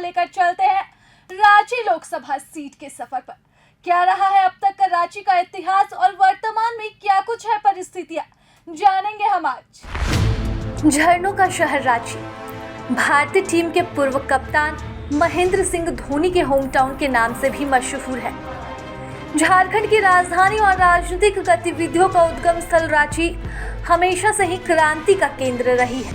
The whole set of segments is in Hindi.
लेकर चलते हैं रांची लोकसभा सीट के सफर पर। क्या रहा है अब तक का रांची का इतिहास और वर्तमान में क्या कुछ है परिस्थितियां, जानेंगे हम आज। झरनों का शहर रांची भारतीय टीम के पूर्व कप्तान महेंद्र सिंह धोनी के होम टाउन के नाम से भी मशहूर है। झारखंड की राजधानी और राजनीतिक गतिविधियों का उद्गम स्थल रांची हमेशा से ही क्रांति का केंद्र रही है,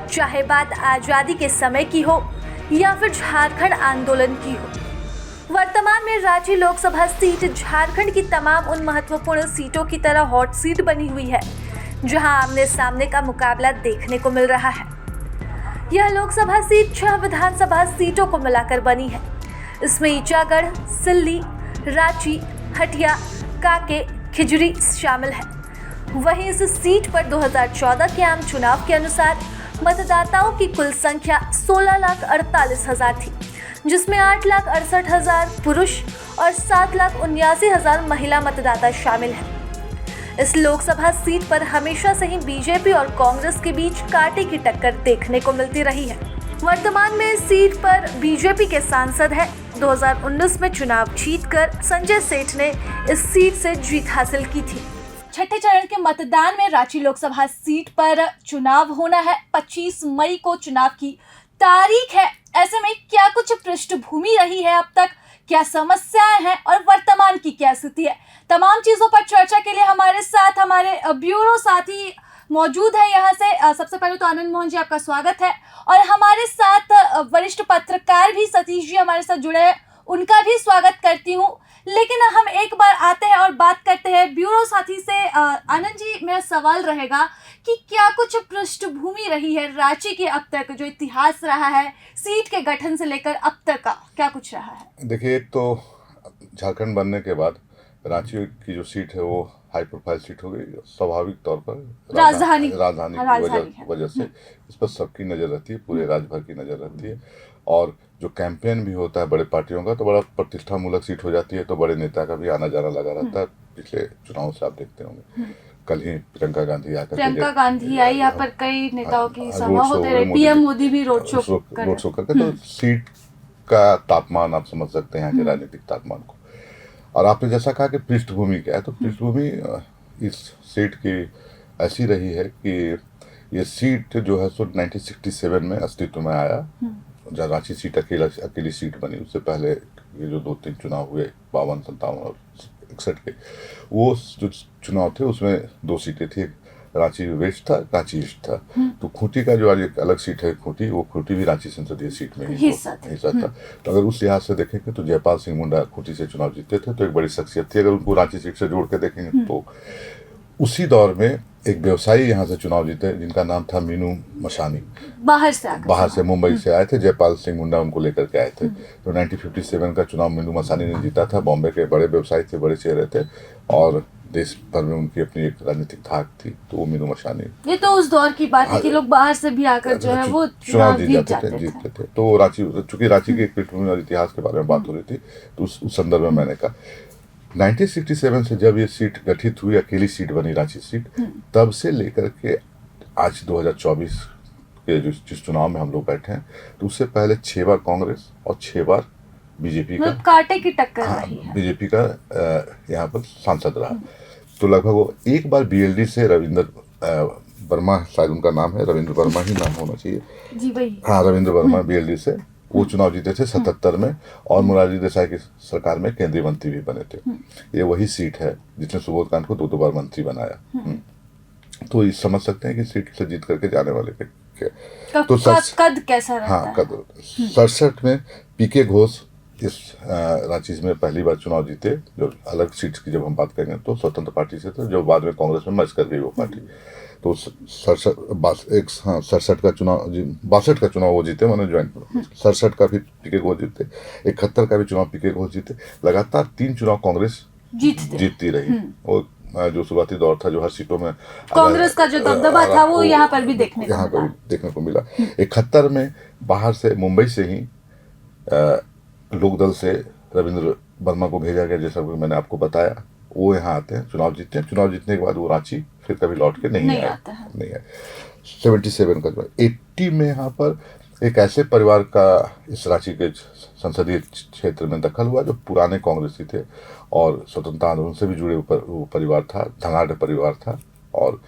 चाहे बात आजादी के समय की हो या फिर झारखंड आंदोलन की हो। वर्तमान में रांची लोकसभा सीट झारखंड की तमाम उन महत्वपूर्ण सीटों की तरह हॉट सीट बनी हुई है जहां आमने सामने का मुकाबला देखने को मिल रहा है। यह लोकसभा सीट 6 विधानसभा सीटों को मिलाकर बनी है। इसमें ईचागढ़, सिल्ली, रांची, हटिया, कांके, खिजरी शामिल है। वहीं इस सीट पर 2014 के आम चुनाव के अनुसार मतदाताओं की कुल संख्या 16,48,000 थी, जिसमें 8,68,000 पुरुष और 7,79,000 महिला मतदाता शामिल हैं। इस लोकसभा सीट पर हमेशा से ही बीजेपी और कांग्रेस के बीच कांटे की टक्कर देखने को मिलती रही है। वर्तमान में इस सीट पर बीजेपी के सांसद हैं। 2019 में चुनाव जीतकर संजय सेठ ने इस सीट से जीत हासिल की थी। छठे चरण के मतदान में रांची लोकसभा सीट पर चुनाव होना है। 25 मई को चुनाव की तारीख है। ऐसे में क्या कुछ पृष्ठभूमि रही है अब तक, क्या समस्याएं हैं और वर्तमान की क्या स्थिति है, तमाम चीजों पर चर्चा के लिए हमारे साथ हमारे ब्यूरो साथी मौजूद है। यहाँ से सबसे पहले तो आनंद मोहन जी, आपका स्वागत है। और हमारे साथ वरिष्ठ पत्रकार भी सतीश जी हमारे साथ जुड़े हैं, उनका भी स्वागत करती हूँ। लेकिन हम एक बार आते हैं और बात करते हैं ब्यूरो साथी से। आनंद जी, मेरा सवाल रहेगा कि क्या कुछ पृष्ठभूमि रही है रांची के अब तक, जो इतिहास रहा है सीट के गठन से लेकर अब तक का, क्या कुछ रहा है? देखिए, एक तो झारखंड बनने के बाद रांची की जो सीट है वो हाई प्रोफाइल सीट हो गई। स्वाभाविक तौर पर राजधानी की वजह से इस पर सबकी नज़र रहती है, पूरे राज्य भर की नज़र रहती है। और जो कैंपेन भी होता है बड़े पार्टियों का तो बड़ा प्रतिष्ठामूलक सीट हो जाती है, तो बड़े नेता का भी आना जाना लगा रहता है। पिछले चुनाव से आप देखते होंगे, कल ही प्रियंका गांधी आई, यहाँ पर कई नेताओं की सभा होते रहे, पीएम मोदी भी रोड शो करके। तो सीट का तापमान आप समझ सकते हैं, यहाँ के राजनीतिक तापमान को। और आपने जैसा कहा कि पृष्ठभूमि क्या है, तो पृष्ठभूमि इस सीट की ऐसी रही है कि ये सीट जो है 1967 में अस्तित्व में आया, जहाँ रांची सीट अकेली सीट बनी। उससे पहले ये जो 2-3 चुनाव हुए 52, 57 और 61 के, वो जो चुनाव थे उसमें 2 सीटें थी, रांची वेस्ट था, रांची ईस्ट था। तो खूंटी का जो आज एक अलग सीट है खूंटी, वो खूंटी भी रांची संसदीय सीट में हिस्सा था। तो अगर उस लिहाज से देखेंगे तो जयपाल सिंह मुंडा खूंटी से चुनाव जीते थे, तो एक बड़ी शख्सियत थी। अगर उनको रांची सीट से जोड़ के देखेंगे तो उसी दौर में एक व्यवसायी यहाँ से चुनाव जीते जिनका नाम था मीनू मशानी, बाहर से मुंबई से आए थे। जयपाल सिंह मुंडा उनको लेकर के आए थे। तो 1957 का चुनाव मीनू मशानी ने जीता था। बॉम्बे के बड़े व्यवसायी थे, बड़े चेहरे थे और देश भर में उनकी अपनी एक राजनीतिक धाक थी। तो वो मीनू मशानी, ये तो उस दौर की बात है कि लोग बाहर से भी आकर जो है वो चुनाव जीतते थे। तो रांची, चूंकि रांची के पृष्ठभूमि और इतिहास के बारे में बात हो रही थी, तो उस संदर्भ में मैंने कहा 1967 से जब ये सीट गठित हुई, अकेली सीट बनी रांची सीट, तब से लेकर के आज 2024 के जिस चुनाव में हम लोग बैठे हैं, तो उससे पहले 6 बार कांग्रेस और 6 बार बीजेपी का कांटे की टक्कर रही है। बीजेपी का यहाँ पर सांसद रहा। तो लगभग वो एक बार बीएलडी से रविंद्र वर्मा, शायद उनका नाम है, रविंद्र वर्मा ही नाम होना चाहिए जी भाई, हाँ रविंद्र वर्मा, बीएलडी से वो चुनाव जीते थे 77 में, और मोरारजी देसाई की सरकार में केंद्रीय मंत्री भी बने थे। ये वही सीट है जिसने सुबोध कांत को 2 बार मंत्री बनाया। तो ये समझ सकते हैं कि सीट से जीत करके जाने वाले के तो कद कैसा रहता है? हाँ, कद 67 में पीके घोष इस रांची में पहली बार चुनाव जीते। जो अलग सीट की जब हम बात करेंगे तो स्वतंत्र पार्टी से थे, जो बाद में कांग्रेस में मर्ज कर गई वो पार्टी। तो 67 का चुनाव, 62 का चुनाव वो जीते, मैंने ज्वाइन 67 का भी पीके घोष जीते, 71 का भी चुनाव पीके घोष जीते। लगातार 3 चुनाव कांग्रेस जीतती रही। और जो शुरुआती दौर था, जो हर सीटों में कांग्रेस का जो दबदबा था, वो यहाँ पर भी देखने को मिला। 71 में बाहर से, मुंबई से ही लोकदल से रविंद्र वर्मा को भेजा गया, जैसा कि मैंने आपको बताया। वो यहाँ आते हैं, चुनाव जीतते हैं। चुनाव जीतने के बाद वो रांची फिर कभी लौट के नहीं आया। 77 का जो 80 में यहाँ पर एक ऐसे परिवार का इस रांची के संसदीय क्षेत्र में दखल हुआ जो पुराने कांग्रेसी थे और स्वतंत्रता आंदोलन से भी जुड़े वो परिवार था, धनाढ़ परिवार था। और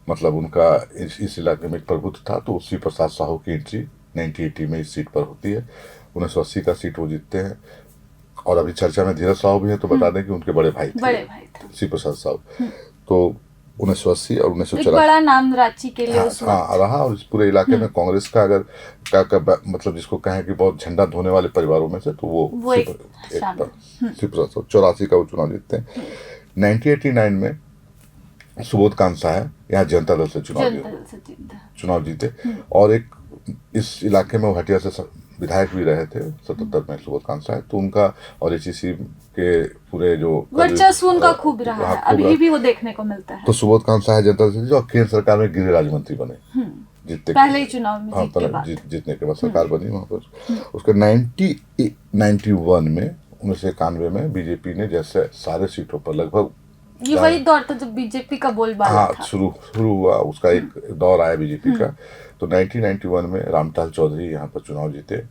मतलब उनका इस इलाके में एक प्रभुत्व था। तो श्री प्रसाद साहू की एंट्री 1980 में इस सीट पर होती है। 1980 का सीट वो जीतते हैं। और अभी चर्चा में धीरज साहू भी है, तो बता दें कि उनके बड़े भाई थे श्री प्रसाद साहू। तो 1980 और 1984 बड़ा नाम रांची के लिए उस वक्त रहा। और इस पूरे इलाके में कांग्रेस का अगर मतलब जिसको कहें कि बहुत झंडा धोने वाले परिवारों में से, तो वो एक श्री प्रसाद साहू 84 का वो चुनाव जीतते हैं। 1989 में सुबोध कांत साहब यहाँ जनता दल से चुनाव जीते। और एक इस इलाके में वो हटिया से विधायक भी रहे थे 77 में सुबोध कांत साहब। तो उनका और एचईसी के पूरे जो वर्चस्व उनका खूब रहा है, अभी भी वो देखने को मिलता है। तो सुबोध कांत साहब जनता दल से और केंद्र सरकार में गृह राज्य मंत्री बने जीतने पहले ही चुनाव में जीतने के बाद सरकार बनी वहाँ पर। उसके 1991 में 1991 में बीजेपी ने जैसे सारे सीटों पर लगभग, ये वही दौर था जब बीजेपी का बोलबाला था। शुरू हुआ उसका एक दौर आया बीजेपी का। तो 1991 में रामटाल चौधरी यहाँ पर चुनाव जीते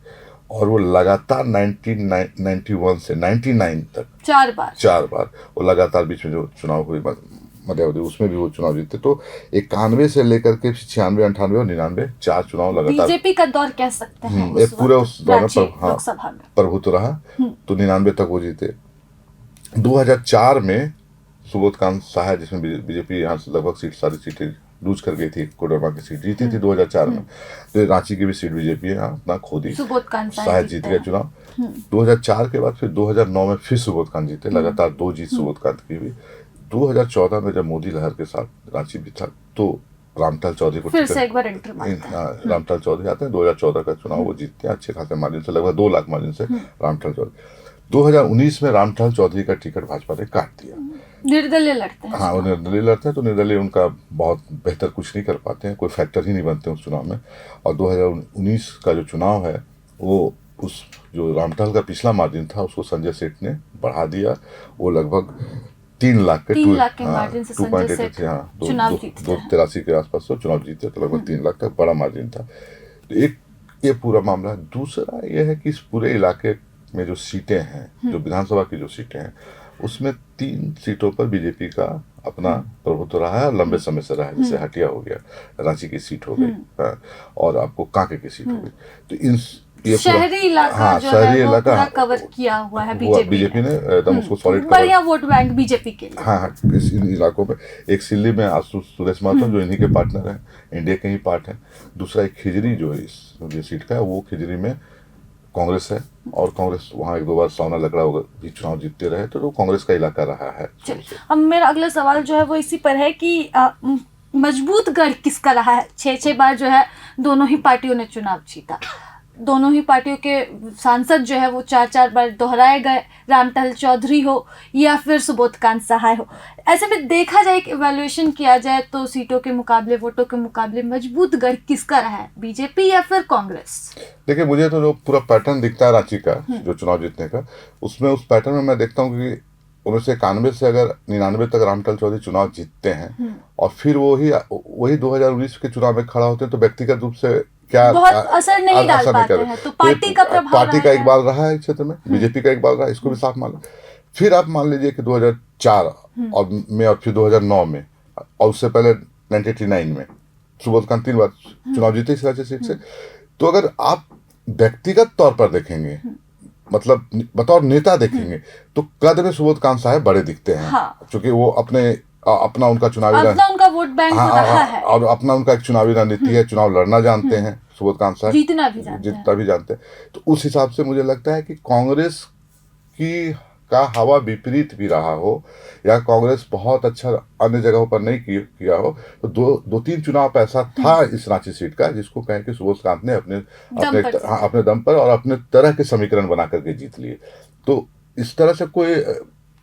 और वो लगातार 1991 से 99 तक चार बार वो लगातार बीच में जो चुनाव हुए मध्यावधि, उसमें भी वो चुनाव जीते। तो 91 से लेकर के 96, 98 और 99 4 चुनाव लगातार बीजेपी का दौर कह सकते हैं। एक पूरे उस दौर में प्रभुत्व रहा। तो 99 तक वो जीते। 2004 में सुबोध कांत साहब, जिसमें बीजेपी यहाँ से लगभग सारी सीटें लूज कर गई थी, कोडरमा की सीट जीती थी 2004 में। तो रांची की भी सीट बीजेपी है अपना खो दी, सुबोध कांत साहब जीत गए चुनाव। 2004 के बाद फिर 2009 में फिर सुबोध कांत जीते, लगातार 2 जीत सुबोध कांत की भी। 2014 में जब मोदी लहर के साथ रांची भी था, तो रामटाल चौधरी को फिर से एक बार एंट्री रामटाल चौधरी आते हैं। 2014 का चुनाव वो जीतते हैं अच्छे खासे मार्जिन से, लगभग 2 लाख मार्जिन से रामटाल चौधरी। 2019 में रामटाल चौधरी का टिकट भाजपा ने काट दिया। निर्दलीय लड़ते हैं। हाँ, वो निर्दलीय लड़ते हैं। तो निर्दलीय उनका बहुत बेहतर कुछ नहीं कर पाते हैं, कोई फैक्टर ही नहीं बनते उस चुनाव में। और 2019 का जो चुनाव है वो उस जो रामटाल का पिछला मार्जिन था उसको संजय सेठ ने बढ़ा दिया। वो लगभग 3 लाख के मार्जिन से संजय सेठ चुनाव जीते, 283 के आसपास तो चुनाव जीते। तो लगभग 3 लाख तक बड़ा मार्जिन था। तो एक ये पूरा मामला। दूसरा ये है कि इस पूरे इलाके में जो सीटें हैं, जो विधानसभा की जो सीटें हैं, उसमें 3 सीटों पर बीजेपी का अपना प्रभुत्व रहा है और लंबे समय से रहा है। जैसे हटिया हो गया, रांची की सीट हो गई, और आपको कांके की सीट हो गई। तो इन ये शहरी इलाका जो है वो पूरा कवर किया हुआ है बीजेपी ने एकदम उसको सॉलिड बढ़िया वोट बैंक बीजेपी के लिए। हाँ, इन इलाकों में एक सिल्ली में सुरेश माथुर जो इन्हीं के पार्टनर हैं, इंडिया के ही पार्ट हैं। दूसरा एक खिजरी जो है इस सीट का है, वो खिजरी में कांग्रेस है। और कांग्रेस वहाँ 1-2 बार सावना लकड़ा भी चुनाव जीतते रहे। तो कांग्रेस का इलाका रहा है। अब मेरा अगला सवाल जो है वो इसी पर है कि मजबूत गढ़ किसका रहा है? 6 बार जो है दोनों ही पार्टियों ने चुनाव जीता। दोनों ही पार्टियों के सांसद जो है वो 4 बार दोहराए गए, रामटाल चौधरी हो या फिर सुबोध कांत साहब हो। ऐसे में देखा जाए, इवैल्यूएशन किया जाए तो सीटों के मुकाबले, वोटों के मुकाबले मजबूत गढ़ किसका रहा है, बीजेपी या फिर कांग्रेस? देखिए, मुझे तो जो पूरा पैटर्न दिखता है रांची का जो चुनाव जीतने का, उसमें उस पैटर्न में मैं देखता हूँ कि 1991 से अगर 99 तक रामटाल चौधरी चुनाव जीतते हैं और फिर वही 2019 के चुनाव में खड़ा होते हैं, तो व्यक्तिगत रूप से क्या बहुत असर नहीं डाल पाते हैं। तो पार्टी का प्रभाव, पार्टी का इकबाल रहा है क्षेत्र में, बीजेपी का इकबाल रहा है, इसको भी साफ मान लो। फिर आप मान लीजिए कि 2004 और फिर 2009 में और उससे पहले 1989 में सुबोध कांत 3 बार चुनाव जीते इस राज्य सीट से। तो अगर आप व्यक्तिगत तौर पर देखेंगे, मतलब बतौर नेता देखेंगे, तो कद में सुबोध कांत साहब बड़े दिखते हैं। क्योंकि वो अपना उनका चुनावी उनका वोट बैंक रहा है और अपना उनका एक चुनावी रणनीति है, चुनाव लड़ना जानते हैं सुबोध कांत साहब, जीतना भी जानते हैं। तो उस हिसाब से मुझे लगता है कि कांग्रेस की का हवा विपरीत भी रहा हो या कांग्रेस बहुत अच्छा अन्य जगहों पर नहीं किया हो, तो 2-3 चुनाव ऐसा था इस रांची सीट का जिसको कहें कि सुबोध कांत ने अपने दम पर और अपने तरह के समीकरण बना करके जीत लिए। तो इस तरह से कोई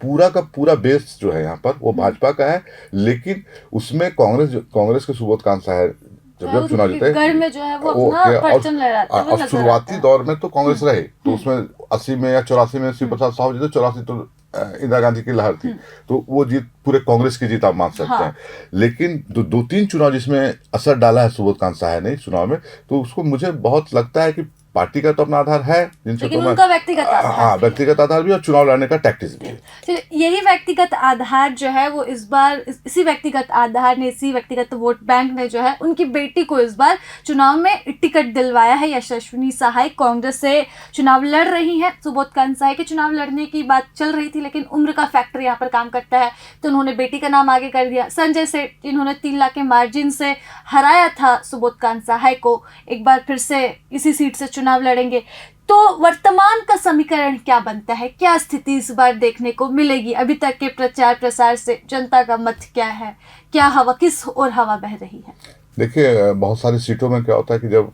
पूरा का पूरा बेस जो है यहाँ पर वो भाजपा का है, लेकिन उसमें कांग्रेस के सुबोध कांत साहब जब चुनाव जीते गढ़ में जो है वो अपना परचम लहराते हुए और शुरुआती दौर में तो कांग्रेस रहे, तो उसमें 80 में या 84 में शिव प्रसाद साहू जीते, 84 तो इंदिरा गांधी की लहर थी, तो वो जीत पूरे कांग्रेस की जीत आप मान सकते हैं। लेकिन दो तीन चुनाव जिसमें असर डाला है सुबोध कांत सहाय ने चुनाव में, तो उसको मुझे बहुत लगता है कि पार्टी का तो अपना आधार है, जिनसे लेकिन उनका व्यक्तिगत आधार, हाँ व्यक्तिगत आधार भी और चुनाव लड़ने का टैक्टिस भी है। यही व्यक्तिगत आधार जो है वो इस बार इसी व्यक्तिगत आधार ने, इसी व्यक्तिगत वोट बैंक ने जो है उनकी बेटी को इस बार चुनाव में टिकट दिलवाया है। यशस्विनी सहाय कांग्रेस से चुनाव लड़ रही हैं। सुबोध कांत सहाय के चुनाव लड़ने की बात चल रही थी, लेकिन उम्र का फैक्टर यहाँ पर काम करता है, तो उन्होंने बेटी का नाम आगे कर दिया। संजय सेठ जिन्होंने 3 लाख के मार्जिन से हराया था सुबोध कांत सहाय को, एक बार फिर से इसी सीट से चुनाव लड़ेंगे। तो वर्तमान का समीकरण क्या बनता है, क्या स्थिति इस बार देखने को मिलेगी? अभी तक के प्रचार प्रसार से जनता का मत क्या है, क्या हवा, किस ओर हवा बह रही है? देखिए, बहुत सारी सीटों में क्या होता है कि जब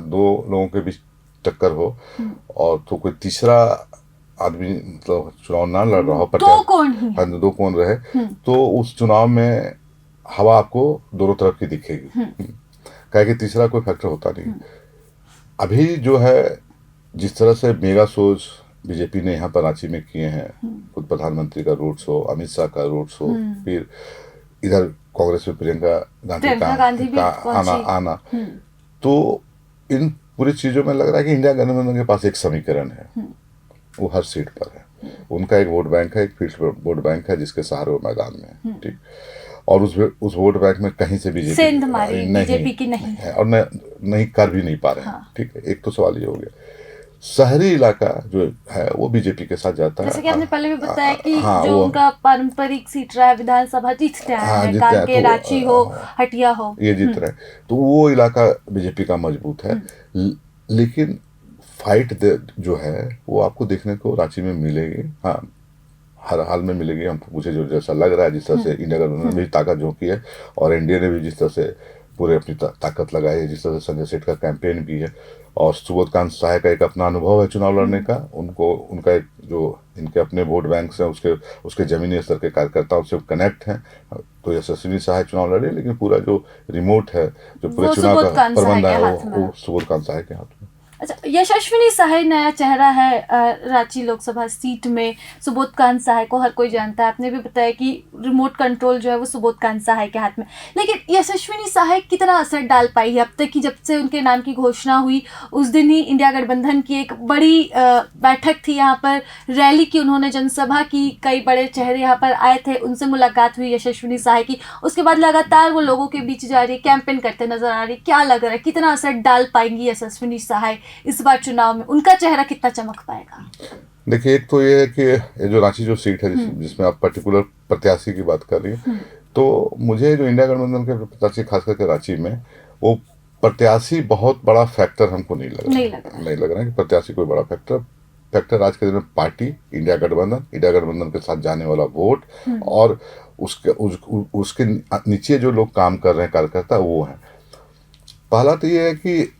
दो लोगों के बीच टक्कर हो और तो कोई तीसरा आदमी मतलब चुनाव ना लड़ रहा हो, दो कौन रहे, तो उस चुनाव में हवा आपको दोनों तरफ की दिखेगी, क्या कि तीसरा कोई फैक्टर होता नहीं। अभी जो है जिस तरह से मेगा शोज बीजेपी ने यहाँ पर रांची में किए हैं, खुद प्रधानमंत्री का रोड शो, अमित शाह का रोड शो, फिर इधर कांग्रेस में प्रियंका गांधी का आना, तो इन पूरी चीजों में लग रहा है कि इंडिया गठबंधन के पास एक समीकरण है, वो हर सीट पर है। उनका एक वोट बैंक है, एक फील्ड वोट बैंक है, जिसके सहारे वो मैदान में है, ठीक। और उस वोट बैंक में कहीं से बीजेपी की नहीं है और नहीं कर भी नहीं पा रहे हैं, ठीक है। एक तो सवाल ये हो गया। शहरी इलाका जो है वो बीजेपी के साथ जाता है, जैसे कि आपने पहले भी बताया कि जो उनका पारंपरिक सीट रहा है विधानसभा जीतते हैं, कांके, रांची हो, हटिया हो, ये जीत रहे, तो वो इलाका बीजेपी का मजबूत है। लेकिन फाइट जो है वो आपको देखने को रांची में मिलेगी, हाँ हर हाल में मिलेगी। हमको मुझे जो जैसा लग रहा है, जिस तरह से इंडिया गठबंधन में भी ताकत झोंकी है और एनडीए ने भी जिस तरह से पूरे अपनी ताकत लगाई है, जिस तरह से संजय सेठ का कैंपेन भी है और सुबोध कांत सहाय का एक अपना अनुभव है चुनाव लड़ने का, उनका एक जो इनके अपने वोट बैंक से उसके जमीनी स्तर के कार्यकर्ताओं से कनेक्ट हैं, तो यशस्विनी सहाय चुनाव लड़े, लेकिन पूरा जो रिमोट है, जो पूरे चुनाव का प्रबंध है, वो सुबोध कांत सहाय के हाथ में। अच्छा, यशस्विनी सहाय नया चेहरा है रांची लोकसभा सीट में। सुबोध कांत सहाय को हर कोई जानता है, आपने भी बताया कि रिमोट कंट्रोल जो है वो सुबोध कांत सहाय के हाथ में। लेकिन यशस्विनी सहाय कितना असर डाल पाई है? अब तक की जब से उनके नाम की घोषणा हुई उस दिन ही इंडिया गठबंधन की एक बड़ी बैठक थी, यहाँ पर रैली की उन्होंने, जनसभा की, कई बड़े चेहरे यहाँ पर आए थे, उनसे मुलाकात हुई यशस्विनी सहाय की। उसके बाद लगातार वो लोगों के बीच जा रही है, कैंपेन करते नजर आ रही। क्या लग रहा है कितना असर डाल पाएंगी यशस्विनी सहाय इस बार चुनाव में? उनका चेहरा कितना चमक पाएगा? देखिए, एक तो ये है कि ये जो रांची जो सीट है जिसमें आप पर्टिकुलर प्रत्याशी की बात कर रही हैं, तो मुझे जो इंडिया गठबंधन के प्रत्याशी खास करके रांची में, वो प्रत्याशी बहुत बड़ा फैक्टर हमको नहीं लग रहा है कि प्रत्याशी कोई बड़ा फैक्टर आज के दिन में पार्टी, इंडिया गठबंधन के साथ जाने वाला वोट और उसके नीचे जो लोग काम कर रहे हैं कार्यकर्ता, वो है। पहला तो ये है कि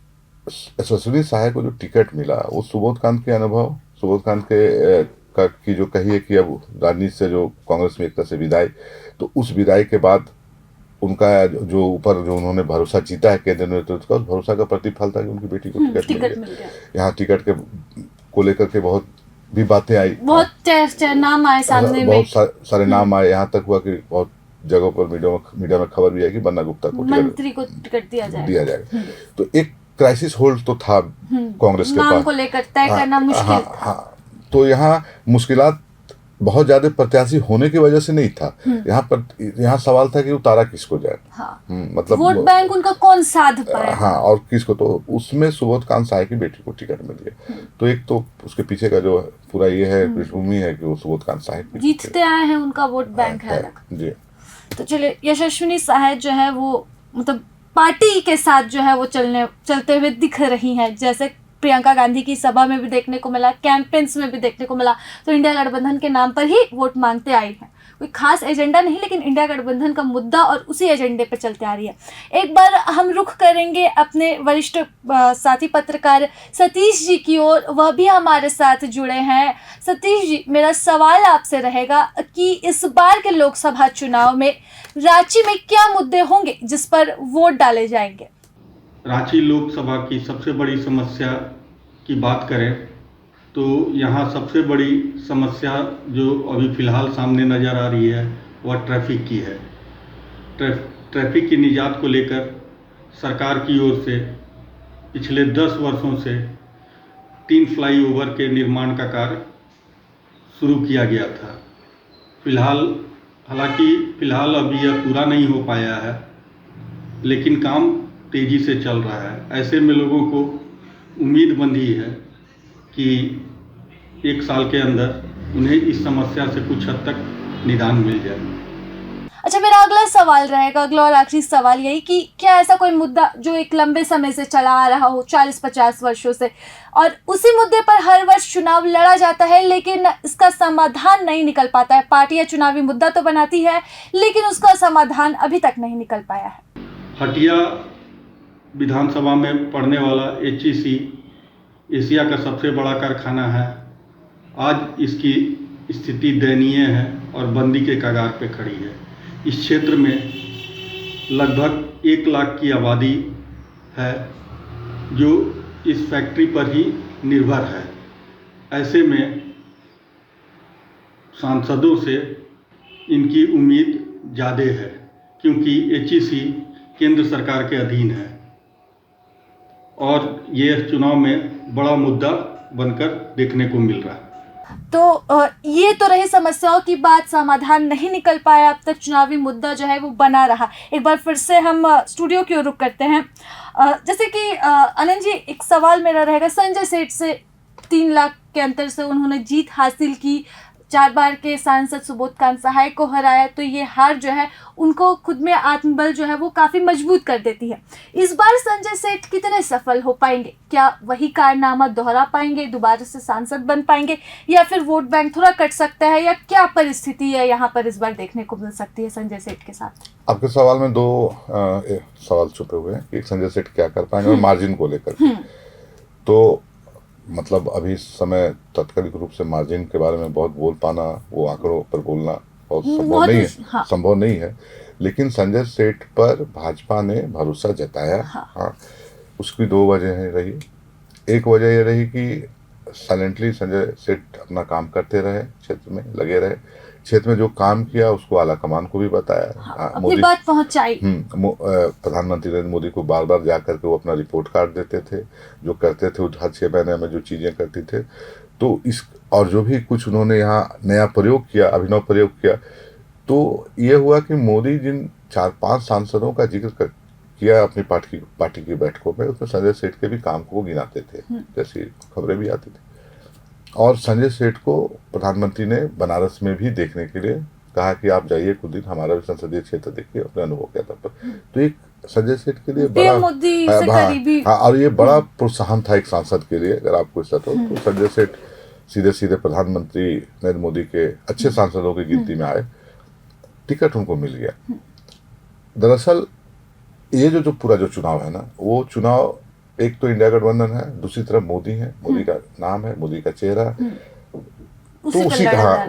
यशस्विनी सहाय को जो टिकट मिला, वो सुबोध कांत के अनुभव, सुबोध कांत के की जो कही है कि अब राजनीति से जो कांग्रेस में एक तरह से विदाई, तो उस विदाई के बाद उनका जो ऊपर जो उन्होंने भरोसा जीता है केंद्र नेतृत्व का, उस भरोसा का प्रतिफल था कि उनकी बेटी को टिकट मिल गया। यहाँ टिकट को लेकर के बहुत भी बातें आई, बहुत नाम आए सामने, बहुत सारे नाम आए। यहाँ तक हुआ कि बहुत जगहों पर मीडिया में खबर भी आई कि बन्ना गुप्ता को मंत्री को टिकट दिया जाएगा। तो एक क्राइसिस होल्ड तो था कांग्रेस के पास, को लेकर तय करना मुश्किल था। तो यहाँ मुश्किलात बहुत ज्यादा प्रत्याशी होने की वजह से नहीं था, यहाँ सवाल था कि उतारा किसको जाए, मतलब वोट बैंक उनका कौन साध पाए, हाँ, और किसको, तो उसमें सुबोध कांत सहाय की बेटी को टिकट मिल गया। तो एक तो उसके पीछे का जो पूरा ये है पृष्ठभूमि है कि वो सुबोध कांत सहाय जीतते आए हैं, उनका वोट बैंक है जी। तो चलिए, यशस्विनी सहाय जो है वो मतलब पार्टी के साथ जो है वो चलते हुए दिख रही हैं, जैसे प्रियंका गांधी की सभा में भी देखने को मिला, कैंपेन्स में भी देखने को मिला। तो इंडिया गठबंधन के नाम पर ही वोट मांगते आई हैं। कोई खास एजेंडा नहीं, लेकिन इंडिया गठबंधन का मुद्दा और उसी एजेंडे पर चलते आ रही है। एक बार हम रुख करेंगे अपने वरिष्ठ साथी पत्रकार सतीश जी की ओर, वह भी हमारे साथ जुड़े हैं। सतीश जी, मेरा सवाल आपसे रहेगा कि इस बार के लोकसभा चुनाव में रांची में क्या मुद्दे होंगे जिस पर वोट डाले जाएंगे? रांची लोकसभा की सबसे बड़ी समस्या की बात करें तो यहाँ सबसे बड़ी समस्या जो अभी फ़िलहाल सामने नज़र आ रही है वह ट्रैफिक की है। ट्रैफिक की निजात को लेकर सरकार की ओर से पिछले 10 वर्षों से 3 फ्लाईओवर के निर्माण का कार्य शुरू किया गया था। फ़िलहाल अभी यह पूरा नहीं हो पाया है, लेकिन काम तेज़ी से चल रहा है। ऐसे में लोगों को उम्मीद बंधी है कि 1 साल के अंदर उन्हें इस समस्या से कुछ हद तक निदान मिल जाए। अच्छा, मेरा अगला सवाल रहेगा, अगला और आखिरी सवाल यही कि क्या ऐसा कोई मुद्दा जो एक लंबे समय से चला आ रहा हो, 40-50 वर्षों से, और उसी मुद्दे पर हर वर्ष चुनाव लड़ा जाता है लेकिन इसका समाधान नहीं निकल पाता है? पार्टियां चुनावी मुद्दा तो बनाती है लेकिन उसका समाधान अभी तक नहीं निकल पाया है। हटिया विधानसभा में पड़ने वाला HEC एशिया का सबसे बड़ा कारखाना है। आज इसकी स्थिति दयनीय है और बंदी के कगार पे खड़ी है। इस क्षेत्र में लगभग 1 लाख की आबादी है जो इस फैक्ट्री पर ही निर्भर है। ऐसे में सांसदों से इनकी उम्मीद ज़्यादा है क्योंकि HEC केंद्र सरकार के अधीन है और ये चुनाव में बड़ा मुद्दा बनकर देखने को मिल रहा है। तो ये तो रही समस्याओं की बात, समाधान नहीं निकल पाया अब तक, चुनावी मुद्दा जो है वो बना रहा। एक बार फिर से हम स्टूडियो की ओर रुख करते हैं। जैसे कि अनंत जी, एक सवाल मेरा रहेगा, संजय सेठ से 3 लाख के अंतर से उन्होंने जीत हासिल की, 4 बार के सांसद सुबोधकांत सहाय को हराया, तो ये हार जो है उनको खुद में आत्मबल जो है वो काफ़ी मजबूत कर देती है। इस बार संजय सेठ कितने सफल हो पाएंगे? क्या वही कारनामा दोहरा पाएंगे, दोबारा से सांसद बन पाएंगे, या फिर वोट बैंक थोड़ा कट सकता है, या क्या परिस्थिति है यहाँ पर इस बार देखने को मिल सकती है संजय सेठ के साथ? आपके सवाल में 2 सवाल छुपे हुए हैं। एक, संजय सेठ क्या कर पाएंगे, और मार्जिन को लेकर। तो मतलब अभी समय तात्कालिक रूप से मार्जिन के बारे में बहुत बोल पाना, वो आंकड़ों पर बोलना बहुत संभव नहीं है। हाँ। संभव नहीं है, लेकिन संजय सेठ पर भाजपा ने भरोसा जताया। हाँ, उसकी 2 वजह रही। एक वजह ये रही कि साइलेंटली संजय सेठ अपना काम करते रहे, क्षेत्र में लगे रहे, क्षेत्र में जो काम किया उसको आला कमान को भी बताया। हाँ, अपनी बात पहुंचाई। प्रधानमंत्री नरेंद्र मोदी को बार बार जा करके वो अपना रिपोर्ट कार्ड देते थे, जो करते थे हर 6 महीने में जो चीज़ें करती थे। तो इस और जो भी कुछ उन्होंने यहाँ नया प्रयोग किया, अभिनव प्रयोग किया, तो ये हुआ कि मोदी जिन 4-5 सांसदों का जिक्र किया अपनी पार्टी की बैठकों में, उसमें संजय सेठ के भी काम को गिनाते थे, जैसी खबरें भी आती थी। और संजय सेठ को प्रधानमंत्री ने बनारस में भी देखने के लिए कहा कि आप जाइए कुछ दिन, हमारा भी संसदीय क्षेत्र देखिए, अपने अनुभव के आधार पर। तो एक संजय सेठ के लिए बड़ा और ये बड़ा प्रोत्साहन था एक सांसद के लिए, अगर आपको ऐसा तो संजय सेठ सीधे प्रधानमंत्री नरेंद्र मोदी के अच्छे सांसदों की गिनती में आए, टिकट उनको मिल गया। दरअसल ये जो पूरा जो चुनाव है ना, वो चुनाव एक तो इंडिया गठबंधन है, दूसरी तरफ मोदी है, मोदी का नाम है, मोदी का चेहरा है, तो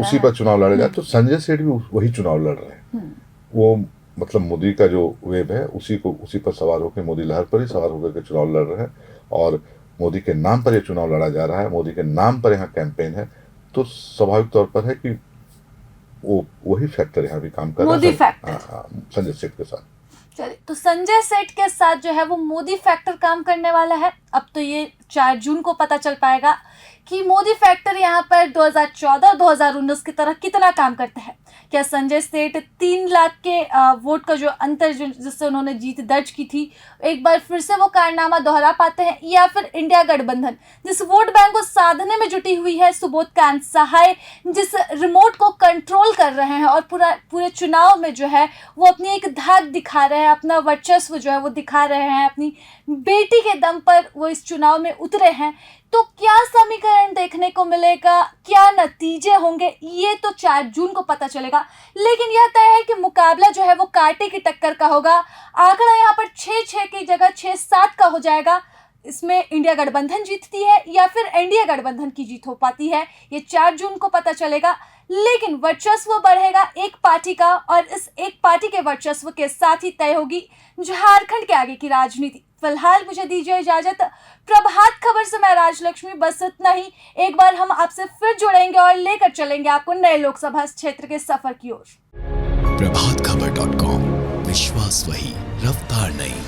उसी पर चुनाव लड़े जाए। तो संजय सेठ भी वही चुनाव लड़ रहे हैं। वो मतलब मोदी का जो वेब है उसी पर सवार होकर, मोदी लहर पर ही सवार होकर के चुनाव लड़ रहे हैं, और मोदी के नाम पर ये चुनाव लड़ा जा रहा है, मोदी के नाम पर यहाँ कैंपेन है। तो स्वाभाविक तौर पर है कि वो वही फैक्टर यहाँ भी काम कर रहा है संजय सेठ के साथ। चलिए, तो संजय सेठ के साथ जो है वो मोदी फैक्टर काम करने वाला है। अब तो ये 4 जून को पता चल पाएगा कि मोदी फैक्टर यहाँ पर 2014 और 2019 की तरह कितना काम करता है। क्या संजय सेठ 3 लाख के वोट का जो अंतर जिससे उन्होंने जीत दर्ज की थी, एक बार फिर से वो कारनामा दोहरा पाते हैं, या फिर इंडिया गठबंधन जिस वोट बैंक को साधने में जुटी हुई है, सुबोधकांत सहाय जिस रिमोट को कंट्रोल कर रहे हैं और पूरे चुनाव में जो है वो अपनी एक धाक दिखा रहे हैं, अपना वर्चस्व जो है वो दिखा रहे हैं, अपनी बेटी के दम पर वो वो इस चुनाव में उतरे हैं, तो क्या समीकरण देखने को मिलेगा, क्या नतीजे होंगे, ये तो 4 जून को पता चलेगा। लेकिन यह तय है कि मुकाबला जो है वो कांटे की टक्कर का होगा। आंकड़ा यहाँ पर 6-6 की जगह 6-7 का हो जाएगा। इसमें इंडिया गठबंधन जीतती है या फिर एनडीए गठबंधन की जीत हो पाती है, ये 4 जून को पता चलेगा। लेकिन वर्चस्व बढ़ेगा एक पार्टी का, और इस एक पार्टी के वर्चस्व के साथ ही तय होगी झारखंड के आगे की राजनीति। फिलहाल मुझे दीजिए इजाजत। प्रभात खबर से मैं राजलक्ष्मी, बस इतना ही। एक बार हम आपसे फिर जुड़ेंगे और लेकर चलेंगे आपको नए लोकसभा क्षेत्र के सफर की ओर। प्रभातखबर.com, विश्वास वही, रफ्तार नहीं।